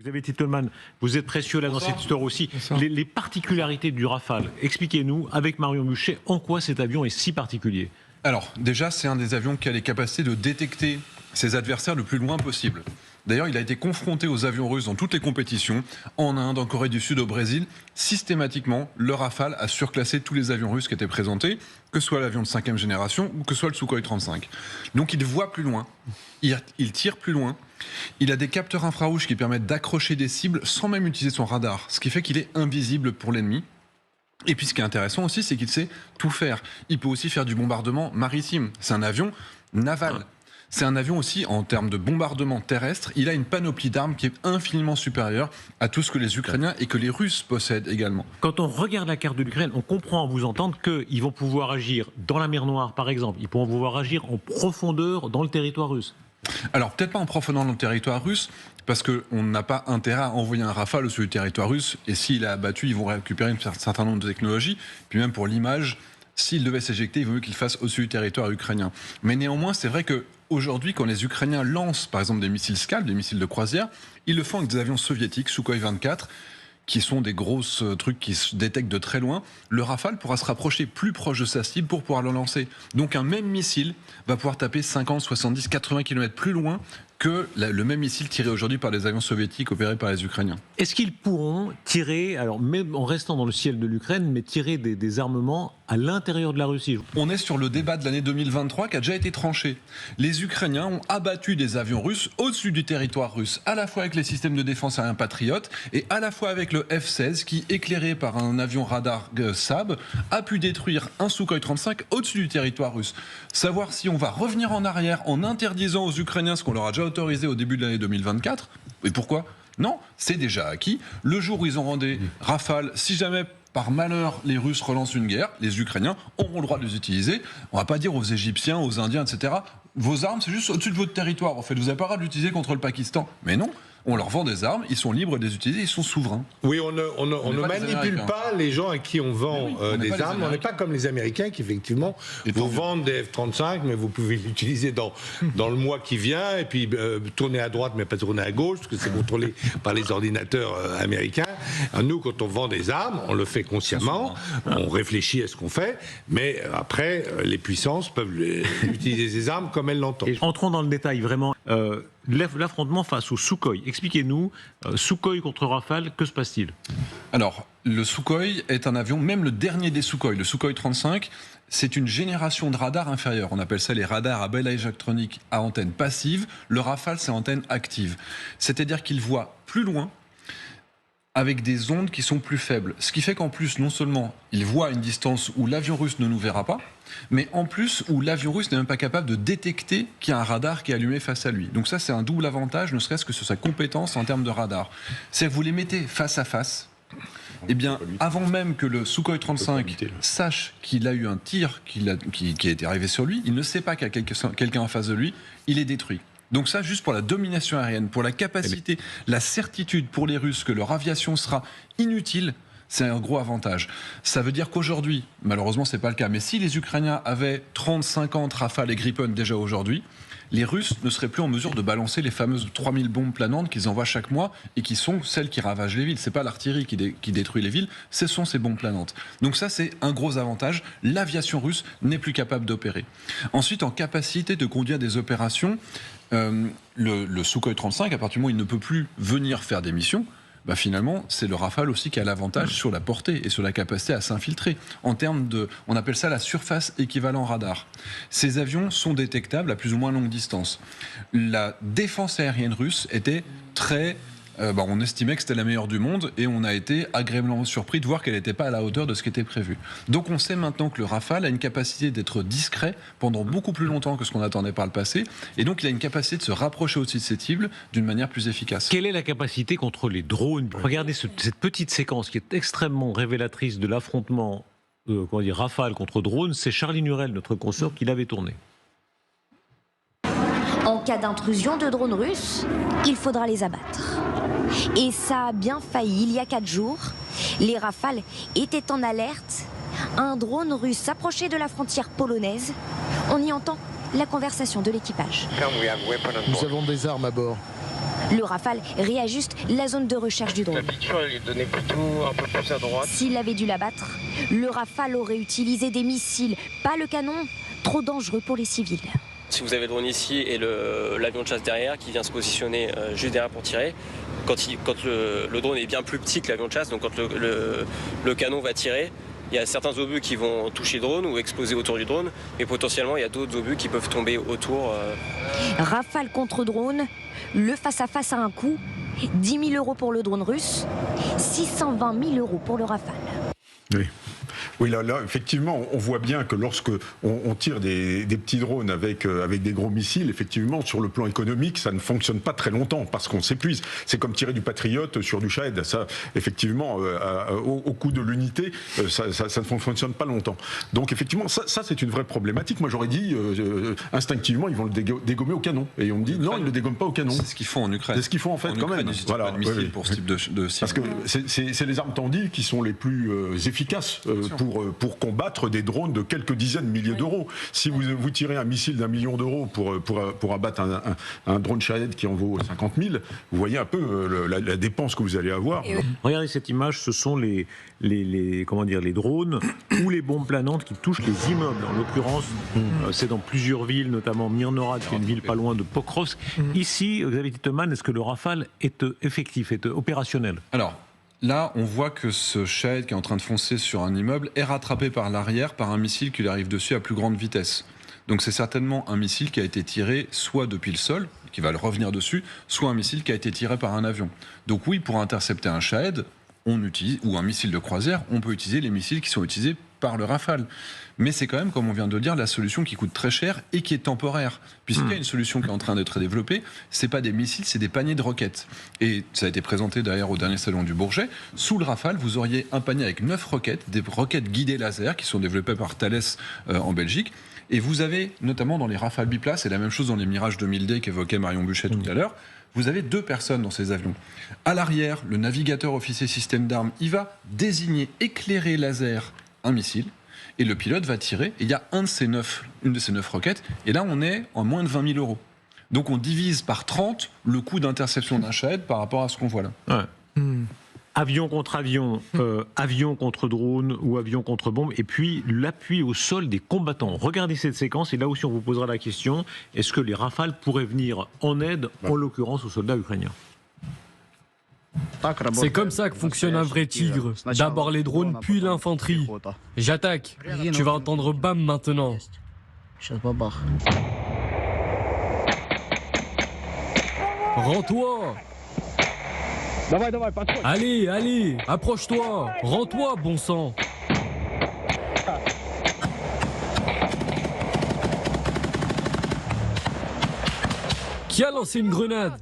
Vous avez Titelman, vous êtes précieux là dans cette histoire aussi. Les particularités du Rafale, expliquez-nous, avec Marion Buchet, en quoi cet avion est si particulier? Alors, déjà, c'est un des avions qui a les capacités de détecter ses adversaires le plus loin possible. D'ailleurs, il a été confronté aux avions russes dans toutes les compétitions, en Inde, en Corée du Sud, au Brésil. Systématiquement, le Rafale a surclassé tous les avions russes qui étaient présentés, que ce soit l'avion de 5e génération ou que ce soit le Sukhoi 35. Donc il voit plus loin, il tire plus loin, il a des capteurs infrarouges qui permettent d'accrocher des cibles sans même utiliser son radar, ce qui fait qu'il est invisible pour l'ennemi. Et puis ce qui est intéressant aussi, c'est qu'il sait tout faire. Il peut aussi faire du bombardement maritime. C'est un avion naval. C'est un avion aussi, en termes de bombardement terrestre, il a une panoplie d'armes qui est infiniment supérieure à tout ce que les Ukrainiens et que les Russes possèdent également. Quand on regarde la carte de l'Ukraine, on comprend à vous entendre qu'ils vont pouvoir agir dans la mer Noire, par exemple. Ils pourront pouvoir agir en profondeur dans le territoire russe. Alors, peut-être pas en profondeur dans le territoire russe, parce qu'on n'a pas intérêt à envoyer un Rafale au-dessus du territoire russe, et s'il est abattu, ils vont récupérer un certain nombre de technologies, puis même pour l'image, s'il devait s'éjecter, il vaut mieux qu'il fasse au-dessus du territoire ukrainien. Mais néanmoins, c'est vrai que aujourd'hui, quand les Ukrainiens lancent, par exemple, des missiles Scalp, des missiles de croisière, ils le font avec des avions soviétiques, Sukhoi 24, qui sont des grosses trucs qui se détectent de très loin. Le Rafale pourra se rapprocher plus proche de sa cible pour pouvoir le lancer. Donc un même missile va pouvoir taper 50, 70, 80 km plus loin que le même missile tiré aujourd'hui par les avions soviétiques opérés par les Ukrainiens. Est-ce qu'ils pourront tirer, alors même en restant dans le ciel de l'Ukraine, mais tirer des armements à l'intérieur de la Russie? On est sur le débat de l'année 2023 qui a déjà été tranché. Les Ukrainiens ont abattu des avions russes au-dessus du territoire russe, à la fois avec les systèmes de défense aérien Patriot et à la fois avec le F-16 qui, éclairé par un avion radar SAB, a pu détruire un Sukhoi 35 au-dessus du territoire russe. Savoir si on va revenir en arrière en interdisant aux Ukrainiens ce qu'on leur a déjà autorisé au début de l'année 2024, et pourquoi? Non, c'est déjà acquis. Le jour où ils auront des Rafales, si jamais par malheur les Russes relancent une guerre, les Ukrainiens auront le droit de les utiliser. On va pas dire aux Égyptiens, aux Indiens, etc. Vos armes, c'est juste au-dessus de votre territoire. En fait, vous n'avez pas le droit de l'utiliser contre le Pakistan. Mais non, on leur vend des armes, ils sont libres de les utiliser, ils sont souverains. Oui, on ne manipule pas les gens à qui on vend des armes. On n'est pas comme les Américains qui, effectivement, vous vendent des F-35, mais vous pouvez l'utiliser dans le mois qui vient, et puis tourner à droite, mais pas tourner à gauche, parce que c'est contrôlé par les ordinateurs américains. Nous, quand on vend des armes, on le fait consciemment, on réfléchit à ce qu'on fait, mais après, les puissances peuvent utiliser ces armes comme elles l'entendent. Entrons dans le détail, vraiment. L'affrontement face au Sukhoi. Expliquez-nous, Sukhoi contre Rafale, que se passe-t-il? Alors, le Sukhoi est un avion, même le dernier des Sukhoi, le Sukhoi 35, c'est une génération de radars inférieure. On appelle ça les radars à belle électronique à antenne passive. Le Rafale, c'est antenne active. C'est-à-dire qu'il voit plus loin, avec des ondes qui sont plus faibles. Ce qui fait qu'en plus, non seulement il voit à une distance où l'avion russe ne nous verra pas, mais en plus où l'avion russe n'est même pas capable de détecter qu'il y a un radar qui est allumé face à lui. Donc ça, c'est un double avantage, ne serait-ce que sur sa compétence en termes de radar. C'est que vous les mettez face à face, eh bien, avant même que le Sukhoi 35 sache qu'il a eu un tir qui est arrivé sur lui, il ne sait pas qu'il y a quelqu'un en face de lui, il est détruit. Donc ça, juste pour la domination aérienne, pour la capacité, la certitude pour les Russes que leur aviation sera inutile, c'est un gros avantage. Ça veut dire qu'aujourd'hui, malheureusement c'est pas le cas, mais si les Ukrainiens avaient 30, 50 Rafale et Gripen déjà aujourd'hui, les Russes ne seraient plus en mesure de balancer les fameuses 3000 bombes planantes qu'ils envoient chaque mois et qui sont celles qui ravagent les villes. C'est pas l'artillerie qui détruit les villes, ce sont ces bombes planantes. Donc ça, c'est un gros avantage. L'aviation russe n'est plus capable d'opérer. Ensuite, en capacité de conduire des opérations, le Sukhoi 35, à partir du moment où il ne peut plus venir faire des missions, bah finalement, c'est le Rafale aussi qui a l'avantage sur la portée et sur la capacité à s'infiltrer. En termes de, on appelle ça la surface équivalent radar. Ces avions sont détectables à plus ou moins longue distance. La défense aérienne russe était très... on estimait que c'était la meilleure du monde et on a été agréablement surpris de voir qu'elle n'était pas à la hauteur de ce qui était prévu. Donc on sait maintenant que le Rafale a une capacité d'être discret pendant beaucoup plus longtemps que ce qu'on attendait par le passé, et donc il a une capacité de se rapprocher au-dessus de ses cibles d'une manière plus efficace. Quelle est la capacité contre les drones? Regardez cette petite séquence qui est extrêmement révélatrice de l'affrontement Rafale contre drone. C'est Charlie Nurel, notre consoeur, qui l'avait tourné. En cas d'intrusion de drones russes, il faudra les abattre. Et ça a bien failli il y a 4 jours. Les Rafales étaient en alerte. Un drone russe s'approchait de la frontière polonaise. On y entend la conversation de l'équipage. Nous avons des armes à bord. Le Rafale réajuste la zone de recherche du drone. La piqûre, elle est donnée plutôt un peu plus à droite. S'il avait dû l'abattre, le Rafale aurait utilisé des missiles, pas le canon, trop dangereux pour les civils. Si vous avez le drone ici et l'avion de chasse derrière qui vient se positionner juste derrière pour tirer, quand le drone est bien plus petit que l'avion de chasse, donc quand le canon va tirer, il y a certains obus qui vont toucher le drone ou exploser autour du drone, mais potentiellement il y a d'autres obus qui peuvent tomber autour. Rafale contre drone, le face-à-face a un coût, 10 000 € pour le drone russe, 620 000 € pour le Rafale. Oui. Oui, là, effectivement, on voit bien que lorsque on tire des petits drones avec des gros missiles, effectivement, sur le plan économique, ça ne fonctionne pas très longtemps parce qu'on s'épuise. C'est comme tirer du Patriot sur du Shahed. Ça, effectivement, au coût de l'unité, ça ne fonctionne pas longtemps. Donc, effectivement, ça c'est une vraie problématique. Moi, j'aurais dit, instinctivement, ils vont le dégommer au canon. Et on me dit, non, ils ne le dégomment pas au canon. C'est ce qu'ils font en Ukraine. C'est ce qu'ils font, en fait, quand même. Voilà, pas de missiles pour ce type de cible. Parce que c'est les armes tendues qui sont les plus efficaces pour combattre des drones de quelques dizaines de milliers d'euros. Si vous tirez un missile d'1 million d'euros pour abattre un drone Shahed qui en vaut 50 000, vous voyez un peu la dépense que vous allez avoir. Regardez cette image, ce sont les drones ou les bombes planantes qui touchent les immeubles. En l'occurrence, c'est dans plusieurs villes, notamment Myrnorad, qui est une ville pas loin de Pokrovsk. Ici, Xavier Titeman, est-ce que le Rafale est effectif, est opérationnel? Alors, là, on voit que ce Shahed qui est en train de foncer sur un immeuble est rattrapé par l'arrière par un missile qui lui arrive dessus à plus grande vitesse. Donc c'est certainement un missile qui a été tiré soit depuis le sol, qui va le revenir dessus, soit un missile qui a été tiré par un avion. Donc oui, pour intercepter un Shahed, on utilise, ou un missile de croisière, on peut utiliser les missiles qui sont utilisés par le Rafale. Mais c'est quand même, comme on vient de le dire, la solution qui coûte très cher et qui est temporaire. Puisqu'il y a une solution qui est en train d'être développée, c'est pas des missiles, c'est des paniers de roquettes. Et ça a été présenté d'ailleurs au dernier salon du Bourget. Sous le Rafale, vous auriez un panier avec 9 roquettes, des roquettes guidées laser qui sont développées par Thales en Belgique. Et vous avez, notamment dans les Rafale biplaces, c'est la même chose dans les Mirage 2000D qu'évoquait Marion Buchet tout à l'heure, vous avez 2 personnes dans ces avions. À l'arrière, le navigateur officier système d'armes, il va désigner, éclairer laser un missile. Et le pilote va tirer, et il y a une de ces 9 roquettes, et là on est en moins de 20 000 €. Donc on divise par 30 le coût d'interception d'un Shahed par rapport à ce qu'on voit là. Ouais. Avion contre avion, avion contre drone ou avion contre bombe, et puis l'appui au sol des combattants. Regardez cette séquence, et là aussi on vous posera la question, est-ce que les Rafales pourraient venir en aide, en l'occurrence aux soldats ukrainiens? C'est comme ça que fonctionne un vrai tigre. D'abord les drones, puis l'infanterie. J'attaque. Tu vas entendre bam maintenant. Rends-toi. Allez, approche-toi. Rends-toi, bon sang. Qui a lancé une grenade?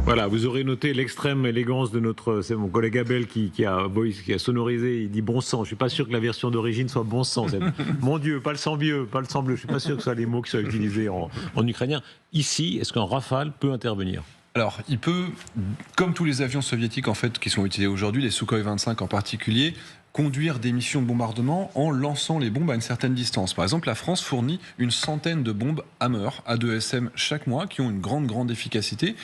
Voilà, vous aurez noté l'extrême élégance de c'est mon collègue Abel qui a sonorisé, il dit bon sang. Je suis pas sûr que la version d'origine soit bon sang. Mon Dieu, pas le sang bleu, pas le sang bleu. Je suis pas sûr que ce soit les mots qui soient utilisés en ukrainien. Ici, est-ce qu'un Rafale peut intervenir? Alors, il peut, comme tous les avions soviétiques en fait qui sont utilisés aujourd'hui, les Sukhoi 25 en particulier, conduire des missions de bombardement en lançant les bombes à une certaine distance. Par exemple, la France fournit une centaine de bombes Hammer A2SM chaque mois qui ont une grande efficacité.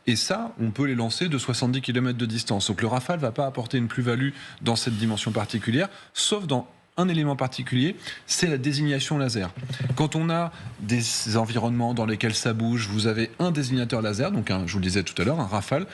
Et ça, on peut les lancer de 70 km de distance. Donc le Rafale ne va pas apporter une plus-value dans cette dimension particulière, sauf dans un élément particulier, c'est la désignation laser. Quand on a des environnements dans lesquels ça bouge, vous avez un désignateur laser, donc je vous le disais tout à l'heure, un Rafale,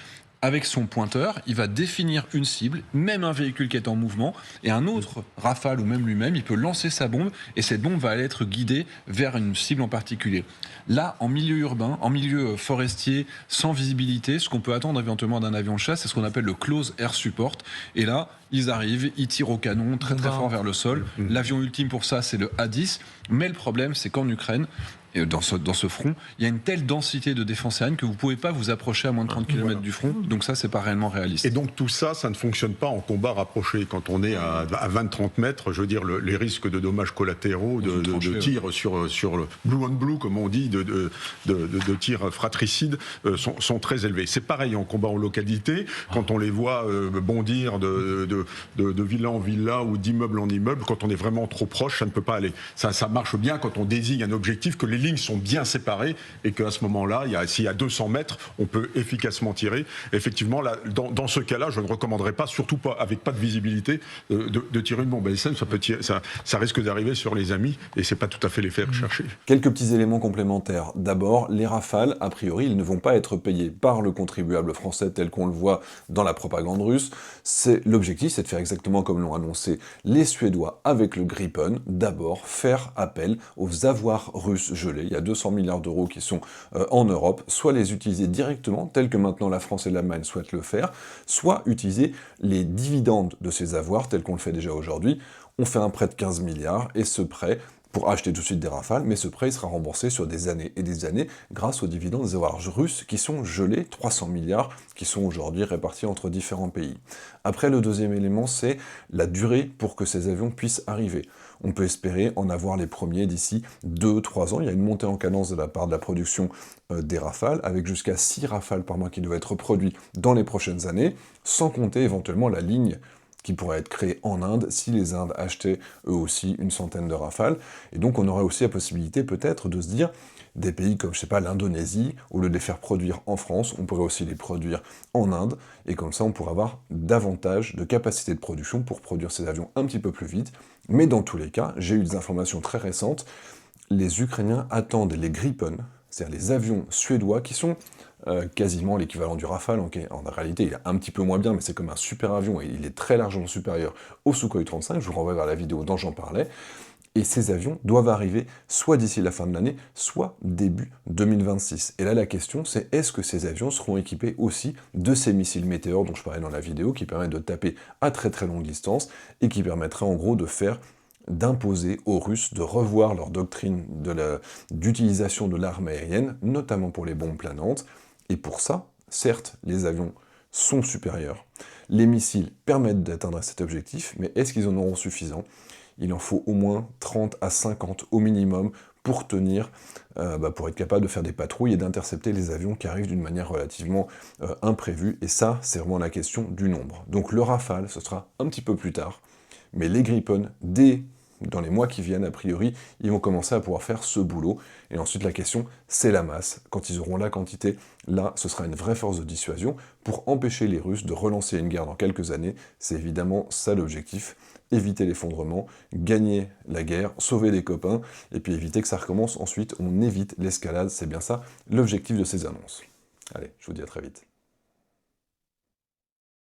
avec son pointeur, il va définir une cible, même un véhicule qui est en mouvement, et un autre Rafale ou même lui-même, il peut lancer sa bombe, et cette bombe va être guidée vers une cible en particulier. Là, en milieu urbain, en milieu forestier, sans visibilité, ce qu'on peut attendre éventuellement d'un avion de chasse, c'est ce qu'on appelle le Close Air Support. Et là, ils arrivent, ils tirent au canon très fort vers le sol. L'avion ultime pour ça, c'est le A-10. Mais le problème, c'est qu'en Ukraine, dans ce front, il y a une telle densité de défense aérienne que vous ne pouvez pas vous approcher à moins de 30 km du front. Donc ça, c'est pas réellement réaliste. Et donc tout ça, ça ne fonctionne pas en combat rapproché. Quand on est à 20-30 mètres, je veux dire, les risques de dommages collatéraux, de tirs sur le blue on blue, comme on dit, de tirs fratricides, sont très élevés. C'est pareil en combat en localité. Quand on les voit bondir de de villa en villa ou d'immeuble en immeuble. Quand on est vraiment trop proche, ça ne peut pas aller. Ça marche bien quand on désigne un objectif, que les lignes sont bien séparées et qu'à ce moment-là, s'il y a 200 mètres, on peut efficacement tirer. Effectivement, là, dans ce cas-là, je ne recommanderais pas, surtout pas avec pas de visibilité, de tirer une bombe ASM. Ça risque d'arriver sur les amis et c'est pas tout à fait l'effet recherché. Quelques petits éléments complémentaires. D'abord, les Rafales, a priori, ils ne vont pas être payés par le contribuable français tel qu'on le voit dans la propagande russe. L'objectif, c'est de faire exactement comme l'ont annoncé les Suédois avec le Gripen. D'abord, faire appel aux avoirs russes gelés. Il y a 200 milliards d'euros qui sont en Europe. Soit les utiliser directement, tel que maintenant la France et l'Allemagne souhaitent le faire, soit utiliser les dividendes de ces avoirs, tel qu'on le fait déjà aujourd'hui. On fait un prêt de 15 milliards, et ce prêt, pour acheter tout de suite des Rafales, mais ce prêt il sera remboursé sur des années et des années grâce aux dividendes des avoirs russes qui sont gelés, 300 milliards, qui sont aujourd'hui répartis entre différents pays. Après, le deuxième élément, c'est la durée pour que ces avions puissent arriver. On peut espérer en avoir les premiers d'ici 2-3 ans. Il y a une montée en cadence de la part de la production des Rafales, avec jusqu'à 6 Rafales par mois qui doivent être produits dans les prochaines années, sans compter éventuellement la ligne qui pourrait être créée en Inde si les Indes achetaient eux aussi une centaine de Rafales. Et donc on aurait aussi la possibilité peut-être de se dire, des pays comme, je sais pas, l'Indonésie, au lieu de les faire produire en France, on pourrait aussi les produire en Inde, et comme ça on pourrait avoir davantage de capacité de production pour produire ces avions un petit peu plus vite. Mais dans tous les cas, j'ai eu des informations très récentes, les Ukrainiens attendent les Gripen, c'est-à-dire les avions suédois qui sont quasiment l'équivalent du Rafale. En réalité, il est un petit peu moins bien, mais c'est comme un super avion, et il est très largement supérieur au Sukhoi 35, je vous renvoie vers la vidéo dont j'en parlais, et ces avions doivent arriver soit d'ici la fin de l'année, soit début 2026. Et là, la question, c'est est-ce que ces avions seront équipés aussi de ces missiles Météor dont je parlais dans la vidéo, qui permettent de taper à très très longue distance, et qui permettraient en gros d'imposer aux Russes de revoir leur doctrine d'utilisation de l'arme aérienne, notamment pour les bombes planantes. Et pour ça, certes, les avions sont supérieurs. Les missiles permettent d'atteindre cet objectif, mais est-ce qu'ils en auront suffisant? Il en faut au moins 30 à 50 au minimum pour tenir, pour être capable de faire des patrouilles et d'intercepter les avions qui arrivent d'une manière relativement imprévue. Et ça, c'est vraiment la question du nombre. Donc le Rafale, ce sera un petit peu plus tard, mais les Gripen, dans les mois qui viennent, a priori, ils vont commencer à pouvoir faire ce boulot. Et ensuite, la question, c'est la masse. Quand ils auront la quantité, là, ce sera une vraie force de dissuasion pour empêcher les Russes de relancer une guerre dans quelques années. C'est évidemment ça l'objectif. Éviter l'effondrement, gagner la guerre, sauver les copains, et puis éviter que ça recommence. Ensuite, on évite l'escalade. C'est bien ça l'objectif de ces annonces. Allez, je vous dis à très vite.